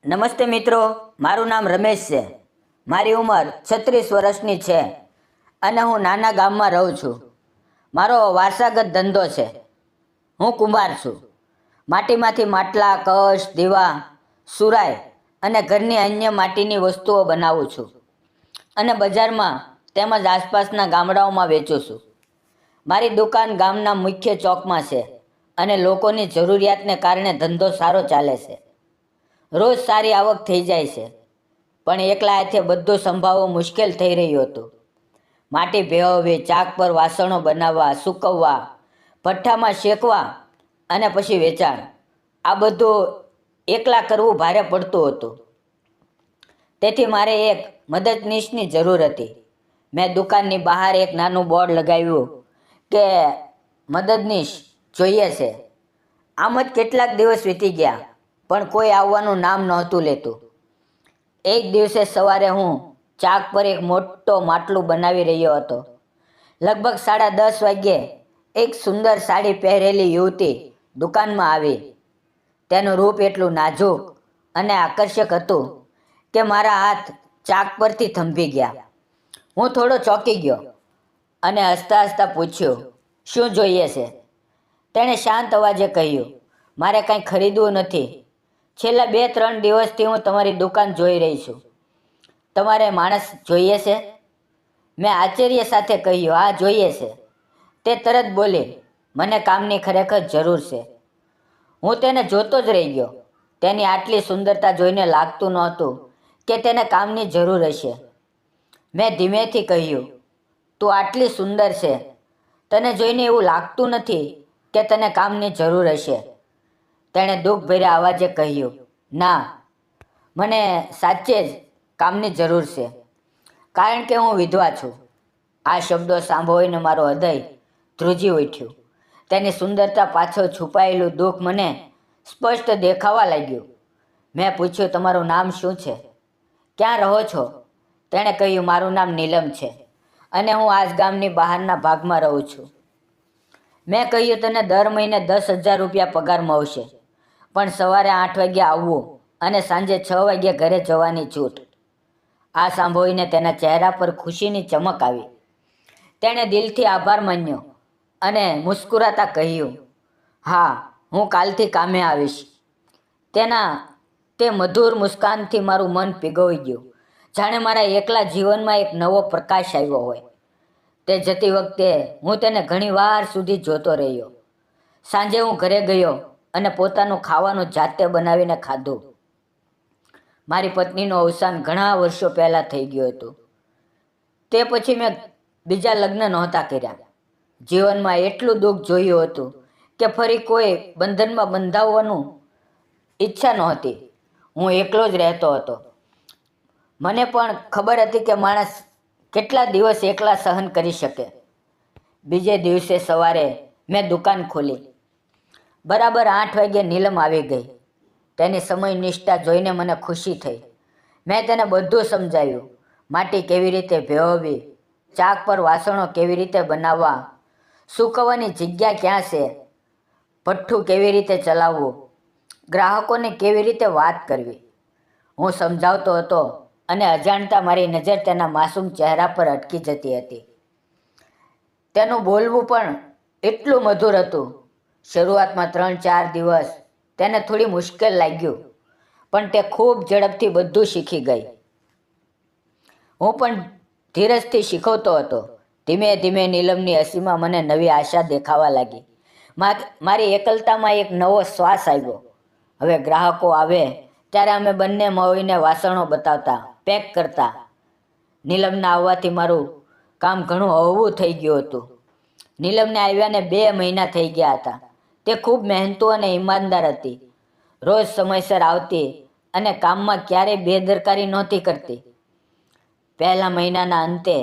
નમસ્તે મિત્રો, મારું નામ રમેશ છે. મારી ઉંમર 36 વર્ષની છે અને હું નાના ગામમાં રહું છું. મારો વારસાગત ધંધો છે. હું કુંભાર છું. માટીમાંથી માટલા, કળશ, દીવા, સુરાય અને ઘરની અન્ય માટીની વસ્તુઓ બનાવું છું અને બજારમાં તેમજ આસપાસના ગામડાઓમાં વેચું છું. મારી દુકાન ગામના મુખ્ય ચોકમાં છે અને લોકોની જરૂરિયાતને કારણે ધંધો સારો ચાલે છે. રોજ સારી આવક થઈ જાય છે, પણ એકલા હાથે બધું સંભાળવું મુશ્કેલ થઈ રહ્યું હતું. માટી ભેળવવી, ચાક પર વાસણો બનાવવા, સૂકવવા, ભઠ્ઠામાં શેકવા અને પછી વેચાણ, આ બધું એકલા કરવું ભારે પડતું હતું. તેથી મારે એક મદદનીશની જરૂર હતી. મેં દુકાનની બહાર એક નાનું બોર્ડ લગાવ્યું કે મદદનીશ જોઈએ છે. આમ જ કેટલાક દિવસ વીતી ગયા, પણ કોઈ આવવાનું નામ નહોતું લેતું. એક દિવસે સવારે હું ચાક પર એક મોટો માટલું બનાવી રહ્યો હતો. લગભગ 10:30 વાગ્યે એક સુંદર સાડી પહેરેલી યુવતી દુકાનમાં આવી. તેનું રૂપ એટલું નાજુક અને આકર્ષક હતું કે મારા હાથ ચાક પરથી થંભી ગયા. હું થોડો ચોંકી ગયો અને હસતા હસતા પૂછ્યું, શું જોઈએ છે? તેણે શાંત અવાજે કહ્યું, મારે કાંઈ ખરીદવું નથી. છેલ્લા 2-3 દિવસથી હું તમારી દુકાન જોઈ રહી છું. તમારે માણસ જોઈએ છે? મેં આશ્ચર્ય સાથે કહ્યું, હા જોઈએ છે. તે તરત બોલી, મને કામની ખરેખર જરૂર છે. હું તેને જોતો જ રહી ગયો. તેની આટલી સુંદરતા જોઈને લાગતું નહોતું કે તેને કામની જરૂર હશે. મેં ધીમેથી કહ્યું, તું આટલી સુંદર છે, તને જોઈને એવું લાગતું નથી કે તને કામની જરૂર હશે. તેણે દુઃખભર્યા અવાજે કહ્યું, ના, મને સાચે જ કામની જરૂર છે, કારણ કે હું વિધવા છું. આ શબ્દો સાંભળીને મારું હૃદય ધ્રુજી ઉઠ્યું. તેની સુંદરતા પાછળ છુપાયેલું દુઃખ મને સ્પષ્ટ દેખાવા લાગ્યું. મેં પૂછ્યું, તમારું નામ શું છે? ક્યાં રહો છો? તેણે કહ્યું, મારું નામ નીલમ છે અને હું આ જ ગામની બહારના ભાગમાં રહું છું. મેં કહ્યું, તને દર મહિને 10,000 રૂપિયા પગાર મળશે, પણ સવારે 8 વાગ્યે આવવું અને સાંજે 6 વાગ્યે ઘરે જવાની છૂટ. આ સાંભળીને તેના ચહેરા પર ખુશીની ચમક આવી. તેણે દિલથી આભાર માન્યો અને મુસ્કુરાતા કહ્યું, હા, હું કાલથી કામે આવીશ. તે મધુર મુસ્કાનથી મારું મન પીગળી ગયું, જાણે મારા એકલા જીવનમાં એક નવો પ્રકાશ આવ્યો હોય. તે જતી વખતે હું તેને ઘણી વાર સુધી જોતો રહ્યો. સાંજે હું ઘરે ગયો અને પોતાનું ખાવાનું જાતે બનાવીને ખાધું. મારી પત્નીનું અવસાન ઘણા વર્ષો પહેલાં થઈ ગયું હતું. તે પછી મેં બીજા લગ્ન નહોતા કર્યા. જીવનમાં એટલું દુઃખ જોયું હતું કે ફરી કોઈ બંધનમાં બંધાવવાનું ઈચ્છા નહોતી. હું એકલો જ રહેતો હતો. મને પણ ખબર હતી કે માણસ કેટલા દિવસ એકલા સહન કરી શકે. બીજે દિવસે સવારે મેં દુકાન ખોલી. બરાબર 8 વાગ્યે નીલમ આવી ગઈ. તેની સમયનિષ્ઠા જોઈને મને ખુશી થઈ. મેં તેને બધું સમજાવ્યું. માટી કેવી રીતે ભેળવવી, ચાક પર વાસણો કેવી રીતે બનાવવા, સૂકવવાની જગ્યા ક્યાં છે, ભઠ્ઠું કેવી રીતે ચલાવવું, ગ્રાહકોને કેવી રીતે વાત કરવી. હું સમજાવતો હતો અને અજાણતા મારી નજર તેના માસૂમ ચહેરા પર અટકી જતી હતી. તેનું બોલવું પણ એટલું મધુર હતું. શરૂઆતમાં 3-4 દિવસ તેને થોડી મુશ્કેલ લાગ્યું, પણ તે ખૂબ ઝડપથી બધું શીખી ગઈ. હું પણ ધીરજથી શીખવતો હતો. ધીમે ધીમે નીલમની હસીમાં મને નવી આશા દેખાવા લાગી. મારી એકલતામાં એક નવો શ્વાસ આવ્યો. હવે ગ્રાહકો આવે ત્યારે અમે બંને મળીને વાસણો બતાવતા, પેક કરતા. નીલમના આવવાથી મારું કામ ઘણું હળવું થઈ ગયું હતું. નીલમને આવ્યાને 2 મહિના થઈ ગયા હતા. તે ખૂબ મહેનતુ અને ઈમાનદાર હતી. રોજ સમયસર આવતી અને કામમાં ક્યારેય બેદરકારી નહોતી કરતી. પહેલા મહિનાના અંતે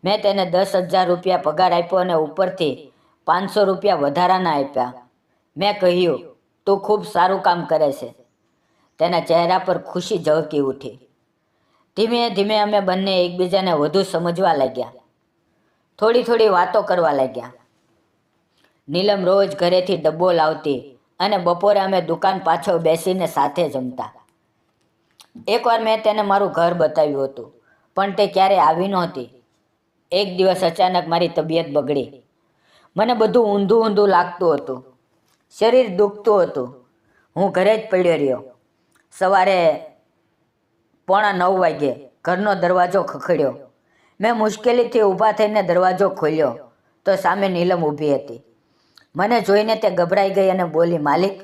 મેં તેને 10,000 રૂપિયા પગાર આપ્યો અને ઉપરથી 500 રૂપિયા વધારાના આપ્યા. મેં કહ્યું, તું ખૂબ સારું કામ કરે છે. તેના ચહેરા પર ખુશી ઝળકી ઉઠી. ધીમે ધીમે અમે બંને એકબીજાને વધુ સમજવા લાગ્યા. થોડી વાતો કરવા લાગ્યા. નીલમ રોજ ઘરેથી ડબ્બો લાવતી અને બપોરે અમે દુકાન પાછળ બેસીને સાથે જમતા. એકવાર મેં તેને મારું ઘર બતાવ્યું હતું, પણ તે ક્યારેય આવી નહોતી. એક દિવસ અચાનક મારી તબિયત બગડી. મને બધું ઊંધું ઊંધું લાગતું હતું, શરીર દુખતું હતું. હું ઘરે જ પડ્યો રહ્યો. સવારે 8:45 વાગ્યે ઘરનો દરવાજો ખખડ્યો. મેં મુશ્કેલીથી ઊભા થઈને દરવાજો ખોલ્યો તો સામે નીલમ ઊભી હતી. મને જોઈને તે ગભરાઈ ગઈ અને બોલી, માલિક,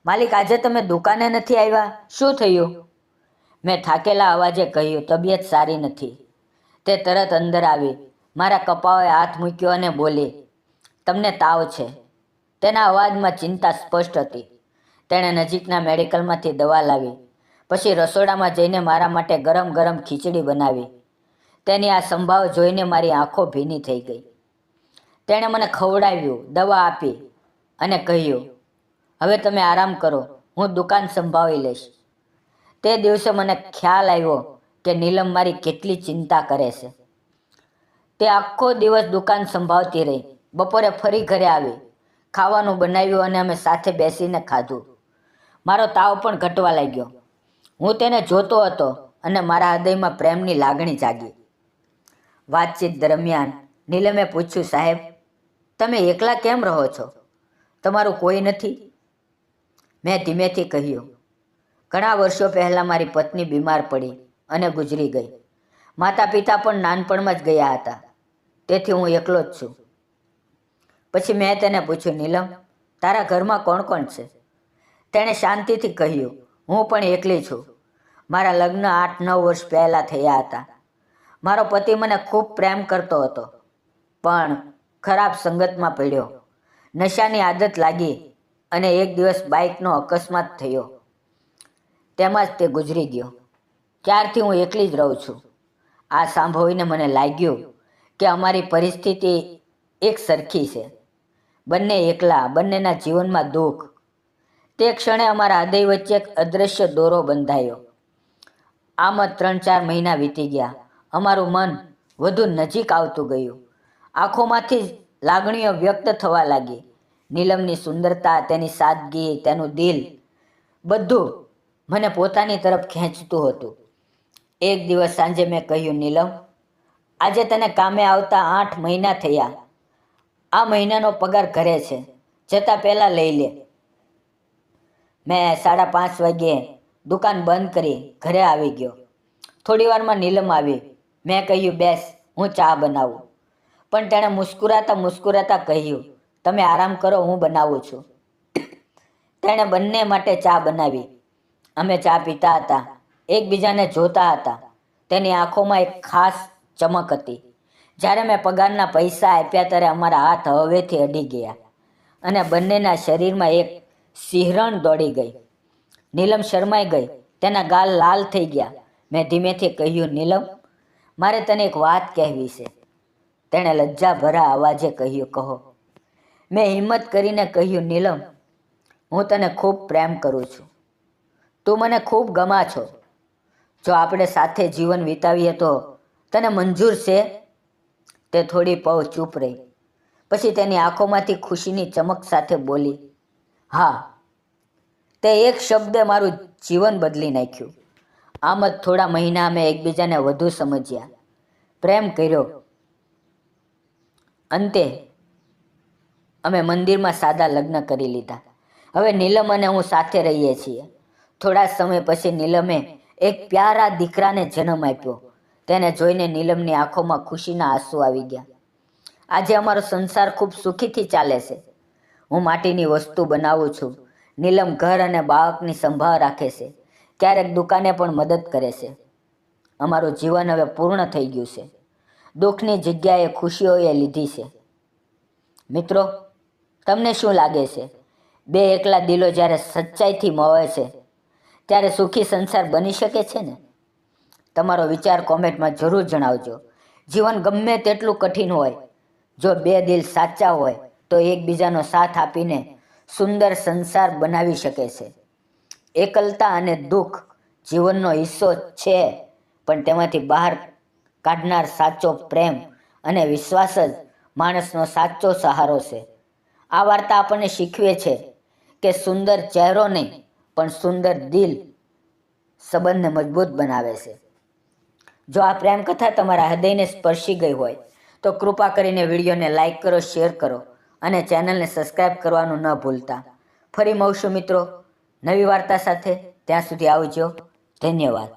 માલિક, આજે તમે દુકાને નથી આવ્યા, શું થયું? મેં થાકેલા અવાજે કહ્યું, તબિયત સારી નથી. તે તરત અંદર આવી, મારા કપાળે હાથ મૂક્યો અને બોલી, તમને તાવ છે. તેના અવાજમાં ચિંતા સ્પષ્ટ હતી. તેણે નજીકના મેડિકલમાંથી દવા લાવી, પછી રસોડામાં જઈને મારા માટે ગરમ ગરમ ખીચડી બનાવી. તેની આ સંભાવ જોઈને મારી આંખો ભીની થઈ ગઈ. તેણે મને ખવડાવ્યું, દવા આપી અને કહ્યું, હવે તમે આરામ કરો, હું દુકાન સંભાળી લઈશ. તે દિવસે મને ખ્યાલ આવ્યો કે નીલમ મારી કેટલી ચિંતા કરે છે. તે આખો દિવસ દુકાન સંભાળતી રહી. બપોરે ફરી ઘરે આવી, ખાવાનું બનાવ્યું અને અમે સાથે બેસીને ખાધું. મારો તાવ પણ ઘટવા લાગ્યો. હું તેને જોતો હતો અને મારા હૃદયમાં પ્રેમની લાગણી જાગી. વાતચીત દરમિયાન નીલમે પૂછ્યું, સાહેબ, તમે એકલા કેમ રહો છો? તમારું કોઈ નથી? મેં ધીમેથી કહ્યું, ઘણા વર્ષો પહેલાં મારી પત્ની બીમાર પડી અને ગુજરી ગઈ. માતા પિતા પણ નાનપણમાં જ ગયા હતા, તેથી હું એકલો જ છું. પછી મેં તેને પૂછ્યું, નીલમ, તારા ઘરમાં કોણ કોણ છે? તેણે શાંતિથી કહ્યું, હું પણ એકલી છું. મારા લગ્ન 8-9 વર્ષ પહેલાં થયા હતા. મારો પતિ મને ખૂબ પ્રેમ કરતો હતો, પણ ખરાબ સંગતમાં પડ્યો. નશાની આદત લાગી અને એક દિવસ બાઇકનો અકસ્માત થયો. તેમાં જ તે ગુજરી ગયો. ત્યારથી હું એકલી જ રહું છું. આ સાંભળીને મને લાગ્યું કે અમારી પરિસ્થિતિ એક સરખી છે. બંને એકલા, બંનેના જીવનમાં દુઃખ. તે ક્ષણે અમારા હૃદય વચ્ચે એક અદૃશ્ય દોરો બંધાયો. આમ જ 3-4 મહિના વીતી ગયા. અમારું મન વધુ નજીક આવતું ગયું. આંખોમાંથી જ લાગણીઓ વ્યક્ત થવા લાગી. નીલમની સુંદરતા, તેની સાદગી, તેનું દિલ, બધું મને પોતાની તરફ ખેંચતું હતું. એક દિવસ સાંજે મેં કહ્યું, નીલમ, આજે તને કામે આવતા 8 મહિના થયા. આ મહિનાનો પગાર ઘરે છે, જતાં પહેલાં લઈ લે. મેં 5:30 વાગ્યે દુકાન બંધ કરી ઘરે આવી ગયો. થોડી વારમાં નીલમ આવી. મેં કહ્યું, બેસ, હું ચા બનાવું. પણ તેણે મુસ્કુરાતા કહ્યું, તમે આરામ કરો, હું બનાવું છું. તેણે બંને માટે ચા બનાવી. અમે ચા પીતા હતા, એકબીજાને જોતા હતા. તેની આંખોમાં એક ખાસ ચમક હતી. જ્યારે મેં પગારના પૈસા આપ્યા ત્યારે અમારા હાથ હવેથી અડી ગયા અને બંનેના શરીરમાં એક સિહરણ દોડી ગઈ. નીલમ શરમાઈ ગઈ, તેના ગાલ લાલ થઈ ગયા. મેં ધીમેથી કહ્યું, નીલમ, મારે તને એક વાત કહેવી છે. તેણે લજ્જાભરા અવાજે કહ્યું, કહો. મેં હિંમત કરીને કહ્યું, નીલમ, હું તને ખૂબ પ્રેમ કરું છું. તું મને ખૂબ ગમા છો. જો આપણે સાથે જીવન વિતાવીએ તો તને મંજૂર છે? તે થોડી પળ ચૂપ રહી. પછી તેની આંખોમાંથી ખુશીની ચમક સાથે બોલી, હા. તે એક શબ્દે મારું જીવન બદલી નાખ્યું. આમ જ થોડા મહિના અમે એકબીજાને વધુ સમજ્યા, પ્રેમ કર્યો. અંતે અમે મંદિરમાં સાદા લગ્ન કરી લીધા. હવે નીલમ અને હું સાથે રહીએ છીએ. થોડા સમય પછી નીલમે એક પ્યારા દીકરાને જન્મ આપ્યો. તેને જોઈને નીલમની આંખોમાં ખુશીના આંસુ આવી ગયા. આજે અમારો સંસાર ખૂબ સુખીથી ચાલે છે. હું માટીની વસ્તુ બનાવું છું. નીલમ ઘર અને બાળકની સંભાળ રાખે છે. ક્યારેક દુકાને પણ મદદ કરે છે. અમારું જીવન હવે પૂર્ણ થઈ ગયું છે. દુઃખની જગ્યાએ ખુશીઓએ લીધી છે. મિત્રો, તમને શું લાગે છે? બે એકલા દિલો જ્યારે સચ્ચાઈથી મળે છે ત્યારે સુખી સંસાર બની શકે છે ને? તમારો વિચાર કોમેન્ટમાં જરૂર જણાવજો. જીવન ગમે તેટલું કઠિન હોય, જો બે દિલ સાચા હોય તો એકબીજાનો સાથ આપીને સુંદર સંસાર બનાવી શકે છે. એકલતા અને દુઃખ જીવનનો હિસ્સો છે, પણ તેમાંથી બહાર કાઢનાર સાચો પ્રેમ અને વિશ્વાસ જ માણસનો સાચો સહારો છે. આ વાર્તા આપણને શીખવે છે કે સુંદર ચહેરો નહીં, પણ સુંદર દિલ સંબંધને મજબૂત બનાવે છે. જો આ પ્રેમ કથા તમારા હૃદયને સ્પર્શી ગઈ હોય તો કૃપા કરીને વિડીયોને લાઈક કરો, શેર કરો અને ચેનલને સબસ્ક્રાઈબ કરવાનું ન ભૂલતા. ફરી મળશું મિત્રો નવી વાર્તા સાથે. ત્યાં સુધી આવજો. ધન્યવાદ.